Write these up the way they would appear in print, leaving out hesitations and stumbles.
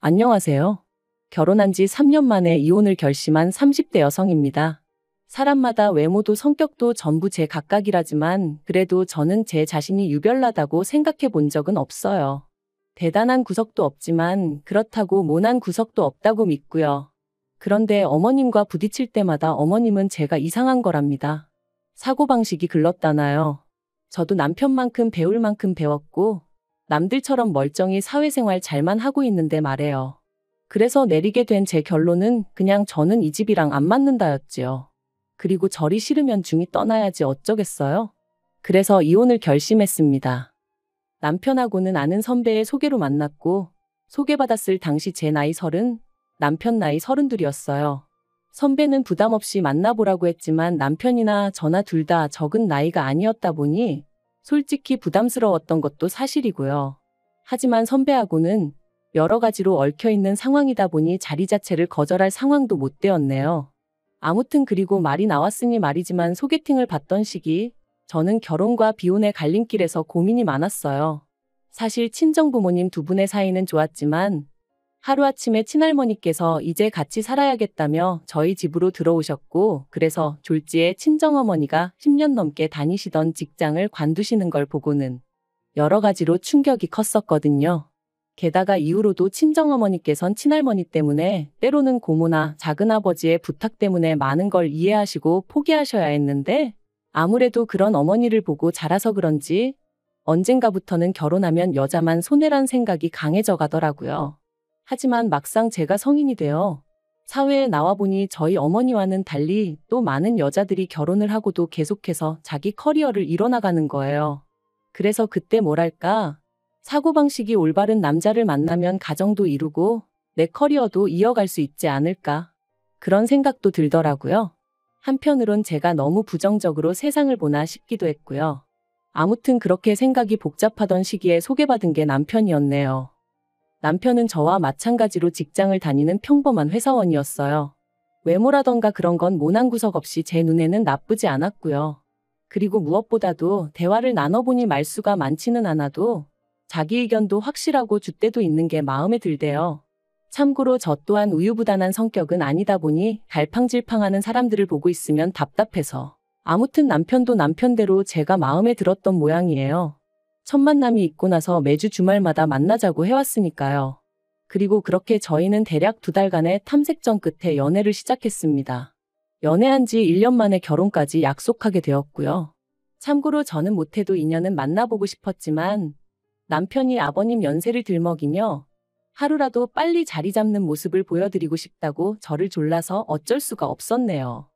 안녕하세요. 결혼한 지 3년 만에 이혼을 결심한 30대 여성입니다. 사람마다 외모도 성격도 전부 제 각각이라지만 그래도 저는 제 자신이 유별나다고 생각해 본 적은 없어요. 대단한 구석도 없지만 그렇다고 모난 구석도 없다고 믿고요. 그런데 어머님과 부딪힐 때마다 어머님은 제가 이상한 거랍니다. 사고방식이 글렀다나요. 저도 남편만큼 배울 만큼 배웠고 남들처럼 멀쩡히 사회생활 잘만 하고 있는데 말해요. 그래서 내리게 된 제 결론은 그냥 저는 이 집이랑 안 맞는다였지요. 그리고 저리 싫으면 중이 떠나야지 어쩌겠어요? 그래서 이혼을 결심했습니다. 남편하고는 아는 선배의 소개로 만났고 소개받았을 당시 제 나이 30, 남편 나이 32이었어요. 선배는 부담 없이 만나보라고 했지만 남편이나 저나 둘 다 적은 나이가 아니었다 보니 솔직히 부담스러웠던 것도 사실이고요. 하지만 선배하고는 여러 가지로 얽혀있는 상황이다 보니 자리 자체를 거절할 상황도 못 되었네요. 아무튼 그리고 말이 나왔으니 말이지만 소개팅을 받던 시기 저는 결혼과 비혼의 갈림길에서 고민이 많았어요. 사실 친정부모님 두 분의 사이는 좋았지만 하루아침에 친할머니께서 이제 같이 살아야겠다며 저희 집으로 들어오셨고 그래서 졸지에 친정어머니가 10년 넘게 다니시던 직장을 관두시는 걸 보고는 여러 가지로 충격이 컸었거든요. 게다가 이후로도 친정어머니께선 친할머니 때문에 때로는 고모나 작은아버지의 부탁 때문에 많은 걸 이해하시고 포기하셔야 했는데 아무래도 그런 어머니를 보고 자라서 그런지 언젠가부터는 결혼하면 여자만 손해란 생각이 강해져 가더라고요. 하지만 막상 제가 성인이 되어 사회에 나와보니 저희 어머니와는 달리 또 많은 여자들이 결혼을 하고도 계속해서 자기 커리어를 이뤄나가는 거예요. 그래서 그때 뭐랄까, 사고방식이 올바른 남자를 만나면 가정도 이루고 내 커리어도 이어갈 수 있지 않을까. 그런 생각도 들더라고요. 한편으론 제가 너무 부정적으로 세상을 보나 싶기도 했고요. 아무튼 그렇게 생각이 복잡하던 시기에 소개받은 게 남편이었네요. 남편은 저와 마찬가지로 직장을 다니는 평범한 회사원이었어요. 외모라던가 그런 건 모난 구석 없이 제 눈에는 나쁘지 않았고요. 그리고 무엇보다도 대화를 나눠보니 말수가 많지는 않아도 자기 의견도 확실하고 줏대도 있는 게 마음에 들대요. 참고로 저 또한 우유부단한 성격은 아니다 보니 갈팡질팡하는 사람들을 보고 있으면 답답해서 아무튼 남편도 남편대로 제가 마음에 들었던 모양이에요. 첫 만남이 있고 나서 매주 주말마다 만나자고 해왔으니까요. 그리고 그렇게 저희는 대략 2달간의 탐색전 끝에 연애를 시작했습니다. 연애한 지 1년 만에 결혼까지 약속하게 되었고요. 참고로 저는 못해도 인연은 만나보고 싶었지만 남편이 아버님 연세를 들먹이며 하루라도 빨리 자리 잡는 모습을 보여드리고 싶다고 저를 졸라서 어쩔 수가 없었네요.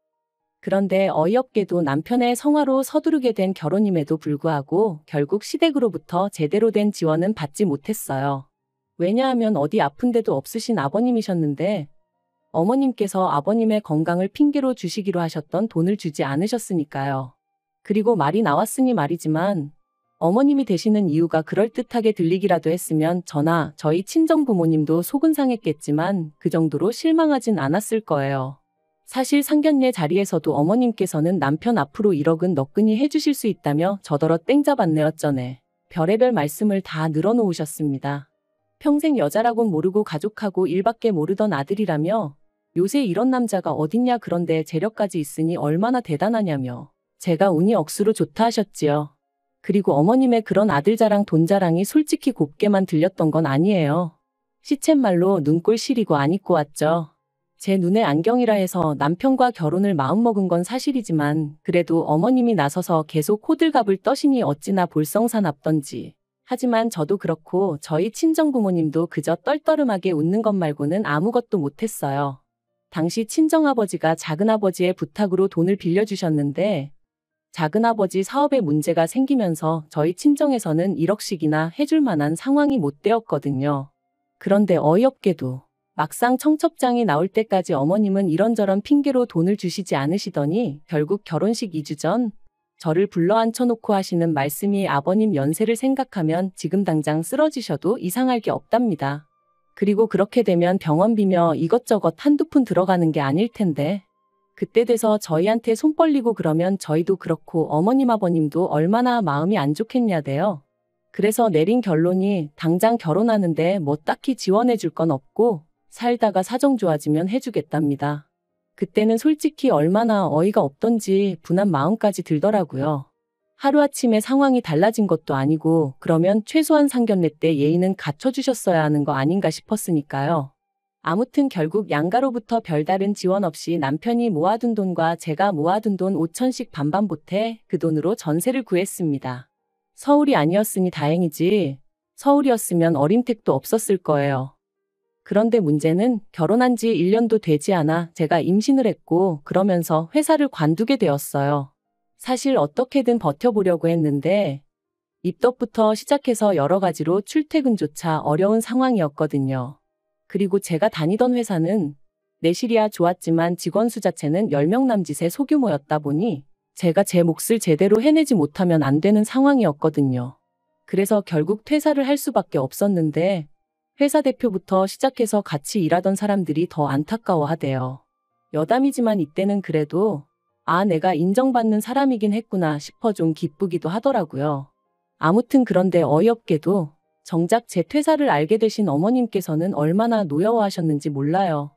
그런데 어이없게도 남편의 성화로 서두르게 된 결혼임에도 불구하고 결국 시댁으로부터 제대로 된 지원은 받지 못했어요. 왜냐하면 어디 아픈 데도 없으신 아버님이셨는데 어머님께서 아버님의 건강을 핑계로 주시기로 하셨던 돈을 주지 않으셨으니까요. 그리고 말이 나왔으니 말이지만 어머님이 되시는 이유가 그럴듯하게 들리기라도 했으면 저나 저희 친정부모님도 속은 상했겠지만 그 정도로 실망하진 않았을 거예요. 사실 상견례 자리에서도 어머님께서는 남편 앞으로 1억은 너끈히 해주실 수 있다며 저더러 땡잡았네 어쩌네. 별의별 말씀을 다 늘어놓으셨습니다. 평생 여자라곤 모르고 가족하고 일밖에 모르던 아들이라며 요새 이런 남자가 어딨냐 그런데 재력까지 있으니 얼마나 대단하냐며 제가 운이 억수로 좋다 하셨지요. 그리고 어머님의 그런 아들 자랑 돈 자랑이 솔직히 곱게만 들렸던 건 아니에요. 시쳇말로 눈꼴 시리고 안 입고 왔죠. 제 눈에 안경이라 해서 남편과 결혼을 마음먹은 건 사실이지만 그래도 어머님이 나서서 계속 호들갑을 떠시니 어찌나 볼썽사납던지. 하지만 저도 그렇고 저희 친정부모님도 그저 떨떠름하게 웃는 것 말고는 아무것도 못했어요. 당시 친정아버지가 작은아버지의 부탁으로 돈을 빌려주셨는데 작은아버지 사업에 문제가 생기면서 저희 친정에서는 1억씩이나 해줄 만한 상황이 못 되었거든요. 그런데 어이없게도 막상 청첩장이 나올 때까지 어머님은 이런저런 핑계로 돈을 주시지 않으시더니 결국 결혼식 2주 전 저를 불러 앉혀놓고 하시는 말씀이 아버님 연세를 생각하면 지금 당장 쓰러지셔도 이상할 게 없답니다. 그리고 그렇게 되면 병원비며 이것저것 한두 푼 들어가는 게 아닐 텐데 그때 돼서 저희한테 손 벌리고 그러면 저희도 그렇고 어머님 아버님도 얼마나 마음이 안 좋겠냐대요. 그래서 내린 결론이 당장 결혼하는데 뭐 딱히 지원해 줄 건 없고 살다가 사정 좋아지면 해주겠답니다. 그때는 솔직히 얼마나 어이가 없던지 분한 마음까지 들더라고요. 하루아침에 상황이 달라진 것도 아니고 그러면 최소한 상견례 때 예의는 갖춰주셨어야 하는 거 아닌가 싶었으니까요. 아무튼 결국 양가로부터 별다른 지원 없이 남편이 모아둔 돈과 제가 모아둔 돈 5천씩 반반 보태 그 돈으로 전세를 구했습니다. 서울이 아니었으니 다행이지 서울이었으면 어림택도 없었을 거예요. 그런데 문제는 결혼한 지 1년도 되지 않아 제가 임신을 했고 그러면서 회사를 관두게 되었어요. 사실 어떻게든 버텨보려고 했는데 입덧부터 시작해서 여러 가지로 출퇴근조차 어려운 상황이었거든요. 그리고 제가 다니던 회사는 내실이야 좋았지만 직원 수 자체는 10명 남짓의 소규모였다 보니 제가 제 몫을 제대로 해내지 못하면 안 되는 상황이었거든요. 그래서 결국 퇴사를 할 수밖에 없었는데 회사 대표부터 시작해서 같이 일하던 사람들이 더 안타까워하대요. 여담이지만 이때는 그래도 내가 인정받는 사람이긴 했구나 싶어 좀 기쁘기도 하더라고요. 아무튼 그런데 어이없게도 정작 제 퇴사를 알게 되신 어머님께서는 얼마나 노여워하셨는지 몰라요.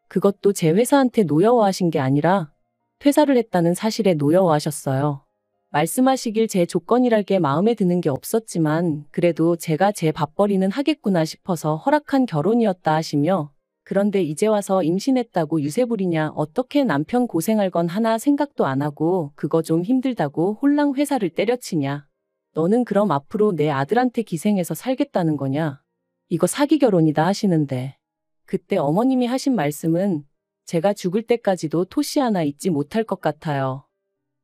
그것도 제 회사한테 노여워하신 게 아니라 퇴사를 했다는 사실에 노여워하셨어요. 말씀하시길 제 조건이랄 게 마음에 드는 게 없었지만 그래도 제가 제 밥벌이는 하겠구나 싶어서 허락한 결혼이었다 하시며 그런데 이제 와서 임신했다고 유세 부리냐 어떻게 남편 고생할 건 하나 생각도 안 하고 그거 좀 힘들다고 홀랑 회사를 때려치냐. 너는 그럼 앞으로 내 아들한테 기생해서 살겠다는 거냐. 이거 사기 결혼이다 하시는데 그때 어머님이 하신 말씀은 제가 죽을 때까지도 토시 하나 잊지 못할 것 같아요.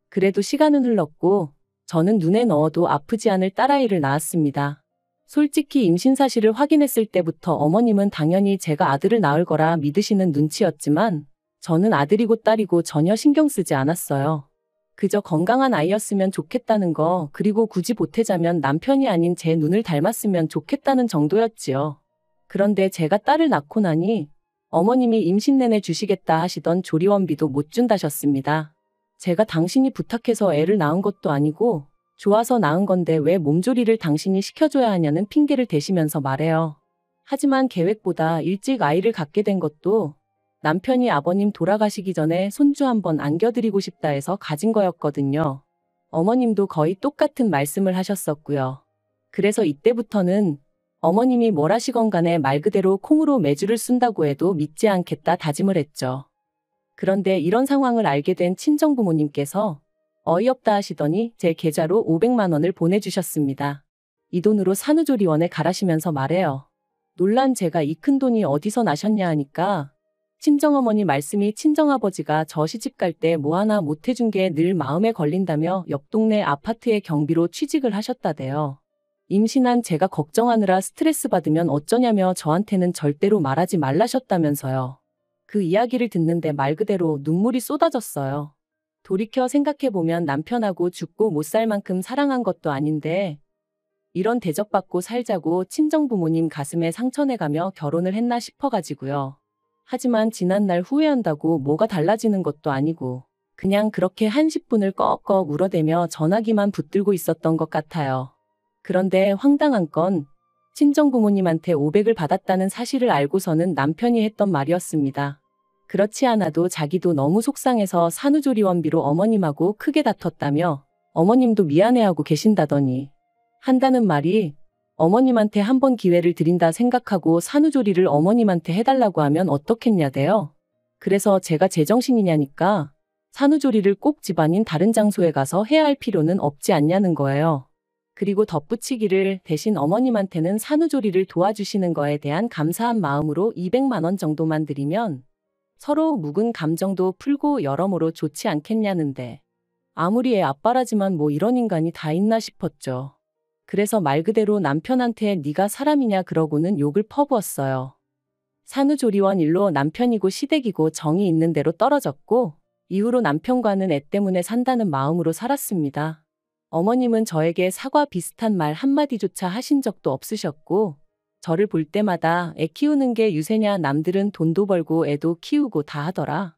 그래도 시간은 흘렀고 저는 눈에 넣어도 아프지 않을 딸아이를 낳았습니다. 솔직히 임신 사실을 확인했을 때부터 어머님은 당연히 제가 아들을 낳을 거라 믿으시는 눈치였지만 저는 아들이고 딸이고 전혀 신경 쓰지 않았어요. 그저 건강한 아이였으면 좋겠다는 거 그리고 굳이 보태자면 남편이 아닌 제 눈을 닮았으면 좋겠다는 정도였지요. 그런데 제가 딸을 낳고 나니 어머님이 임신 내내 주시겠다 하시던 조리원비도 못 준다셨습니다. 제가 당신이 부탁해서 애를 낳은 것도 아니고 좋아서 낳은 건데 왜 몸조리를 당신이 시켜줘야 하냐는 핑계를 대시면서 말해요. 하지만 계획보다 일찍 아이를 갖게 된 것도 남편이 아버님 돌아가시기 전에 손주 한번 안겨드리고 싶다 해서 가진 거였거든요. 어머님도 거의 똑같은 말씀을 하셨었고요. 그래서 이때부터는 어머님이 뭘 하시건 간에 말 그대로 콩으로 매주를 쓴다고 해도 믿지 않겠다 다짐을 했죠. 그런데 이런 상황을 알게 된 친정부모님께서 어이없다 하시더니 제 계좌로 500만 원을 보내주셨습니다. 이 돈으로 산후조리원에 가라시면서 말해요. 놀란 제가 이 큰 돈이 어디서 나셨냐 하니까 친정어머니 말씀이 친정아버지가 저 시집갈 때 뭐 하나 못 해준 게 늘 마음에 걸린다며 옆 동네 아파트의 경비로 취직을 하셨다대요. 임신한 제가 걱정하느라 스트레스 받으면 어쩌냐며 저한테는 절대로 말하지 말라셨다면서요. 그 이야기를 듣는데 말 그대로 눈물이 쏟아졌어요. 돌이켜 생각해보면 남편하고 죽고 못 살 만큼 사랑한 것도 아닌데 이런 대접받고 살자고 친정부모님 가슴에 상처내가며 결혼을 했나 싶어가지고요. 하지만 지난날 후회한다고 뭐가 달라지는 것도 아니고 그냥 그렇게 한 10분을 꺽꺽 울어대며 전화기만 붙들고 있었던 것 같아요. 그런데 황당한 건 친정부모님한테 500을 받았다는 사실을 알고서는 남편이 했던 말이었습니다. 그렇지 않아도 자기도 너무 속상해서 산후조리원비로 어머님하고 크게 다퉜다며 어머님도 미안해하고 계신다더니 한다는 말이 어머님한테 한 번 기회를 드린다 생각하고 산후조리를 어머님한테 해달라고 하면 어떻겠냐대요. 그래서 제가 제정신이냐니까 산후조리를 꼭 집 아닌 다른 장소에 가서 해야 할 필요는 없지 않냐는 거예요. 그리고 덧붙이기를 대신 어머님한테는 산후조리를 도와주시는 거에 대한 감사한 마음으로 200만 원 정도만 드리면 서로 묵은 감정도 풀고 여러모로 좋지 않겠냐는데 아무리 애 아빠라지만 뭐 이런 인간이 다 있나 싶었죠. 그래서 말 그대로 남편한테 네가 사람이냐 그러고는 욕을 퍼부었어요. 산후조리원 일로 남편이고 시댁이고 정이 있는 대로 떨어졌고 이후로 남편과는 애 때문에 산다는 마음으로 살았습니다. 어머님은 저에게 사과 비슷한 말 한마디조차 하신 적도 없으셨고 저를 볼 때마다 애 키우는 게 유세냐 남들은 돈도 벌고 애도 키우고 다 하더라.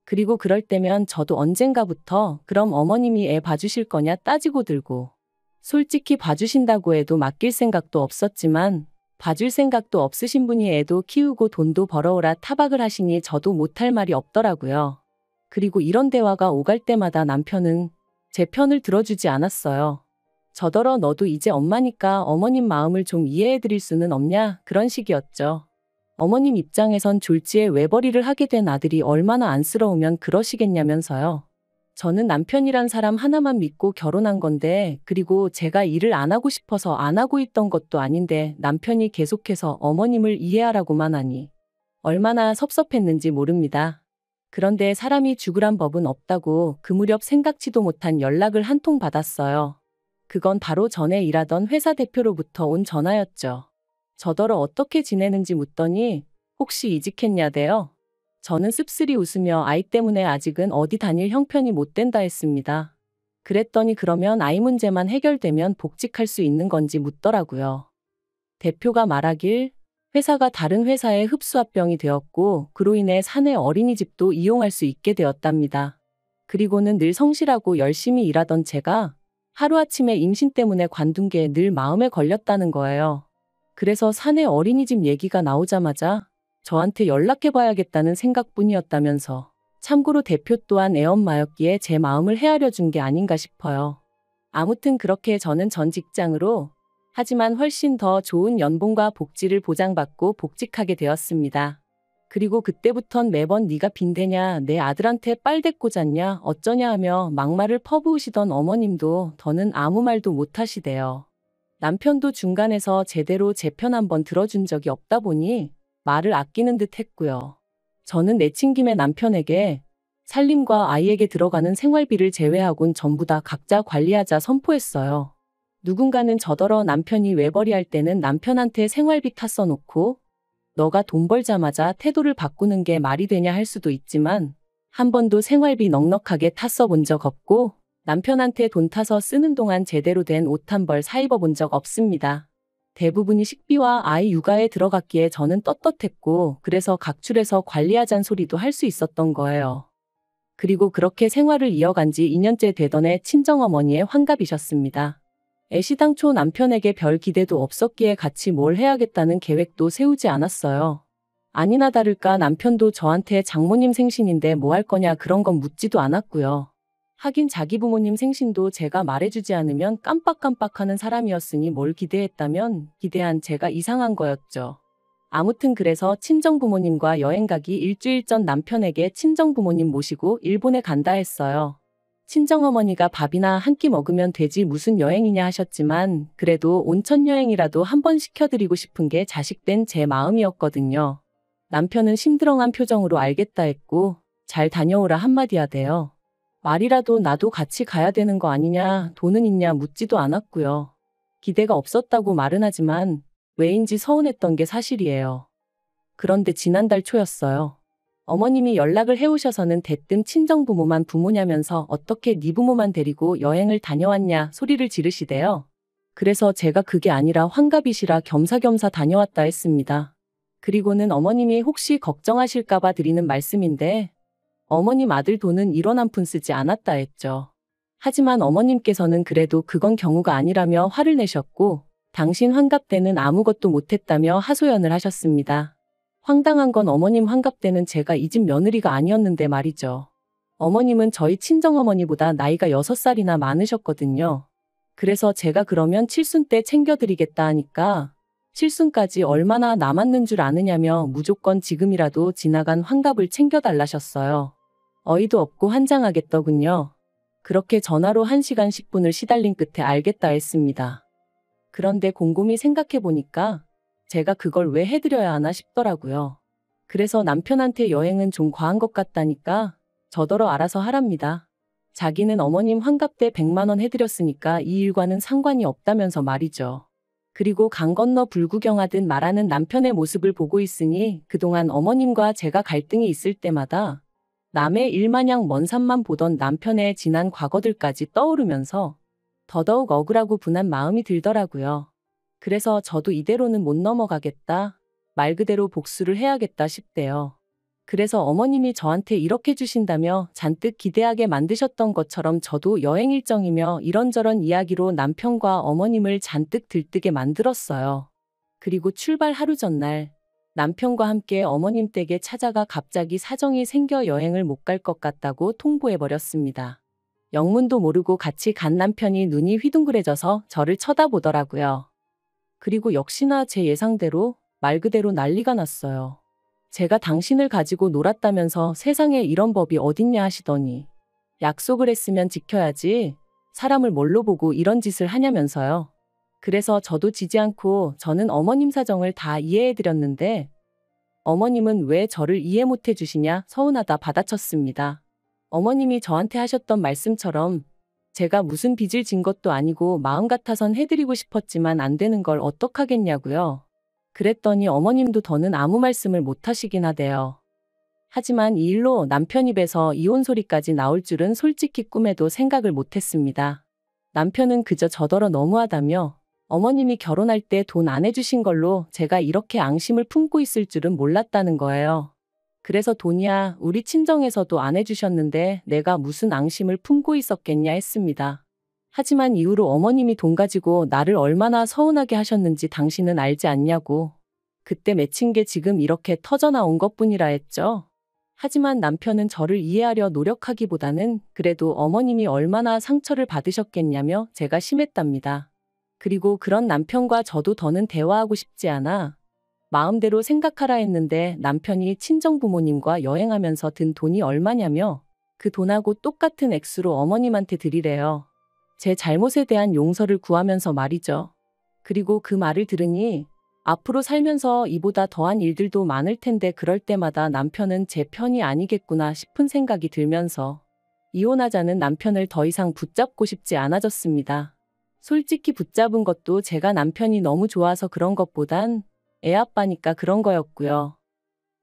그리고 그럴 때면 저도 언젠가부터 그럼 어머님이 애 봐주실 거냐 따지고 들고 솔직히 봐주신다고 해도 맡길 생각도 없었지만 봐줄 생각도 없으신 분이 애도 키우고 돈도 벌어오라 타박을 하시니 저도 못할 말이 없더라고요. 그리고 이런 대화가 오갈 때마다 남편은 제 편을 들어주지 않았어요. 저더러 너도 이제 엄마니까 어머님 마음을 좀 이해해드릴 수는 없냐 그런 식이었죠. 어머님 입장에선 졸지에 외벌이를 하게 된 아들이 얼마나 안쓰러우면 그러시겠냐면서요. 저는 남편이란 사람 하나만 믿고 결혼한 건데 그리고 제가 일을 안 하고 싶어서 안 하고 있던 것도 아닌데 남편이 계속해서 어머님을 이해하라고만 하니 얼마나 섭섭했는지 모릅니다. 그런데 사람이 죽으란 법은 없다고 그 무렵 생각지도 못한 연락을 한 통 받았어요. 그건 바로 전에 일하던 회사 대표로부터 온 전화였죠. 저더러 어떻게 지내는지 묻더니 혹시 이직했냐대요. 저는 씁쓸히 웃으며 아이 때문에 아직은 어디 다닐 형편이 못 된다 했습니다. 그랬더니 그러면 아이 문제만 해결되면 복직할 수 있는 건지 묻더라고요. 대표가 말하길 회사가 다른 회사에 흡수합병이 되었고 그로 인해 사내 어린이집도 이용할 수 있게 되었답니다. 그리고는 늘 성실하고 열심히 일하던 제가 하루아침에 임신 때문에 관둔 게 늘 마음에 걸렸다는 거예요. 그래서 사내 어린이집 얘기가 나오자마자 저한테 연락해봐야겠다는 생각뿐이었다면서 참고로 대표 또한 애엄마였기에 제 마음을 헤아려 준 게 아닌가 싶어요. 아무튼 그렇게 저는 전 직장으로 하지만 훨씬 더 좋은 연봉과 복지를 보장받고 복직하게 되었습니다. 그리고 그때부턴 매번 네가 빈대냐 내 아들한테 빨대 꽂았냐 어쩌냐 하며 막말을 퍼부으시던 어머님도 더는 아무 말도 못하시대요. 남편도 중간에서 제대로 제 편 한번 들어준 적이 없다 보니 말을 아끼는 듯 했고요. 저는 내친 김에 남편에게 살림과 아이에게 들어가는 생활비를 제외하곤 전부 다 각자 관리하자 선포했어요. 누군가는 저더러 남편이 외벌이할 때는 남편한테 생활비 다 써놓고 너가 돈 벌자마자 태도를 바꾸는 게 말이 되냐 할 수도 있지만 한 번도 생활비 넉넉하게 타 써본 적 없고 남편한테 돈 타서 쓰는 동안 제대로 된 옷 한 벌 사 입어본 적 없습니다. 대부분이 식비와 아이 육아에 들어갔기에 저는 떳떳했고 그래서 각출해서 관리하잔 소리도 할 수 있었던 거예요. 그리고 그렇게 생활을 이어간 지 2년째 되던 해 친정어머니의 환갑이셨습니다. 애시당초 남편에게 별 기대도 없었기에 같이 뭘 해야겠다는 계획도 세우지 않았어요. 아니나 다를까 남편도 저한테 장모님 생신인데 뭐 할 거냐 그런 건 묻지도 않았고요. 하긴 자기 부모님 생신도 제가 말해주지 않으면 깜빡깜빡하는 사람이었으니 뭘 기대했다면 기대한 제가 이상한 거였죠. 아무튼 그래서 친정부모님과 여행 가기 일주일 전 남편에게 친정부모님 모시고 일본에 간다 했어요. 친정어머니가 밥이나 한 끼 먹으면 되지 무슨 여행이냐 하셨지만 그래도 온천 여행이라도 한번 시켜드리고 싶은 게 자식된 제 마음이었거든요. 남편은 심드렁한 표정으로 알겠다 했고 잘 다녀오라 한마디 하대요. 말이라도 나도 같이 가야 되는 거 아니냐 돈은 있냐 묻지도 않았고요. 기대가 없었다고 말은 하지만 왜인지 서운했던 게 사실이에요. 그런데 지난달 초였어요. 어머님이 연락을 해오셔서는 대뜸 친정부모만 부모냐면서 어떻게 네 부모만 데리고 여행을 다녀왔냐 소리를 지르시대요. 그래서 제가 그게 아니라 환갑이시라 겸사겸사 다녀왔다 했습니다. 그리고는 어머님이 혹시 걱정하실까봐 드리는 말씀인데 어머님 아들 돈은 1원 한 푼 쓰지 않았다 했죠. 하지만 어머님께서는 그래도 그건 경우가 아니라며 화를 내셨고 당신 환갑 때는 아무것도 못했다며 하소연을 하셨습니다. 황당한 건 어머님 환갑 때는 제가 이 집 며느리가 아니었는데 말이죠. 어머님은 저희 친정어머니보다 나이가 6살이나 많으셨거든요. 그래서 제가 그러면 칠순 때 챙겨드리겠다 하니까 칠순까지 얼마나 남았는 줄 아느냐며 무조건 지금이라도 지나간 환갑을 챙겨달라셨어요. 어이도 없고 환장하겠더군요. 그렇게 전화로 1시간 10분을 시달린 끝에 알겠다 했습니다. 그런데 곰곰이 생각해보니까 제가 그걸 왜 해드려야 하나 싶더라고요. 그래서 남편한테 여행은 좀 과한 것 같다니까 저더러 알아서 하랍니다. 자기는 어머님 환갑 때 100만 원 해드렸으니까 이 일과는 상관이 없다면서 말이죠. 그리고 강 건너 불구경하듯 말하는 남편의 모습을 보고 있으니 그동안 어머님과 제가 갈등이 있을 때마다 남의 일마냥 먼 산만 보던 남편의 지난 과거들까지 떠오르면서 더더욱 억울하고 분한 마음이 들더라고요. 그래서 저도 이대로는 못 넘어가겠다. 말 그대로 복수를 해야겠다 싶대요. 그래서 어머님이 저한테 이렇게 주신다며 잔뜩 기대하게 만드셨던 것처럼 저도 여행 일정이며 이런저런 이야기로 남편과 어머님을 잔뜩 들뜨게 만들었어요. 그리고 출발 하루 전날 남편과 함께 어머님 댁에 찾아가 갑자기 사정이 생겨 여행을 못 갈 것 같다고 통보해버렸습니다. 영문도 모르고 같이 간 남편이 눈이 휘둥그레져서 저를 쳐다보더라고요. 그리고 역시나 제 예상대로 말 그대로 난리가 났어요. 제가 당신을 가지고 놀았다면서 세상에 이런 법이 어딨냐 하시더니 약속을 했으면 지켜야지 사람을 뭘로 보고 이런 짓을 하냐면서요. 그래서 저도 지지 않고 저는 어머님 사정을 다 이해해드렸는데 어머님은 왜 저를 이해 못해 주시냐 서운하다 받아쳤습니다. 어머님이 저한테 하셨던 말씀처럼 제가 무슨 빚을 진 것도 아니고 마음 같아선 해드리고 싶었지만 안 되는 걸 어떡하겠냐고요. 그랬더니 어머님도 더는 아무 말씀을 못 하시긴 하대요. 하지만 이 일로 남편 입에서 이혼 소리까지 나올 줄은 솔직히 꿈에도 생각을 못 했습니다. 남편은 그저 저더러 너무하다며 어머님이 결혼할 때 돈 안 해주신 걸로 제가 이렇게 앙심을 품고 있을 줄은 몰랐다는 거예요. 그래서 돈이야 우리 친정에서도 안 해주셨는데 내가 무슨 앙심을 품고 있었겠냐 했습니다. 하지만 이후로 어머님이 돈 가지고 나를 얼마나 서운하게 하셨는지 당신은 알지 않냐고. 그때 맺힌 게 지금 이렇게 터져나온 것뿐이라 했죠. 하지만 남편은 저를 이해하려 노력하기보다는 그래도 어머님이 얼마나 상처를 받으셨겠냐며 제가 심했답니다. 그리고 그런 남편과 저도 더는 대화하고 싶지 않아 마음대로 생각하라 했는데 남편이 친정부모님과 여행하면서 든 돈이 얼마냐며 그 돈하고 똑같은 액수로 어머님한테 드리래요. 제 잘못에 대한 용서를 구하면서 말이죠. 그리고 그 말을 들으니 앞으로 살면서 이보다 더한 일들도 많을 텐데 그럴 때마다 남편은 제 편이 아니겠구나 싶은 생각이 들면서 이혼하자는 남편을 더 이상 붙잡고 싶지 않아졌습니다. 솔직히 붙잡은 것도 제가 남편이 너무 좋아서 그런 것보단 애 아빠니까 그런 거였고요.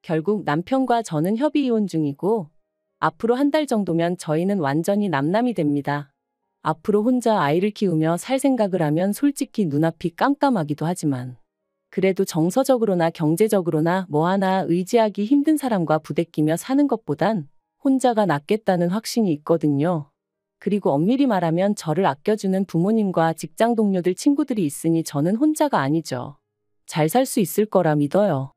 결국 남편과 저는 협의 이혼 중이고 앞으로 한 달 정도면 저희는 완전히 남남이 됩니다. 앞으로 혼자 아이를 키우며 살 생각을 하면 솔직히 눈앞이 깜깜하기도 하지만 그래도 정서적으로나 경제적으로나 뭐 하나 의지하기 힘든 사람과 부대끼며 사는 것보단 혼자가 낫겠다는 확신이 있거든요. 그리고 엄밀히 말하면 저를 아껴주는 부모님과 직장 동료들 친구들이 있으니 저는 혼자가 아니죠. 잘 살 수 있을 거라 믿어요.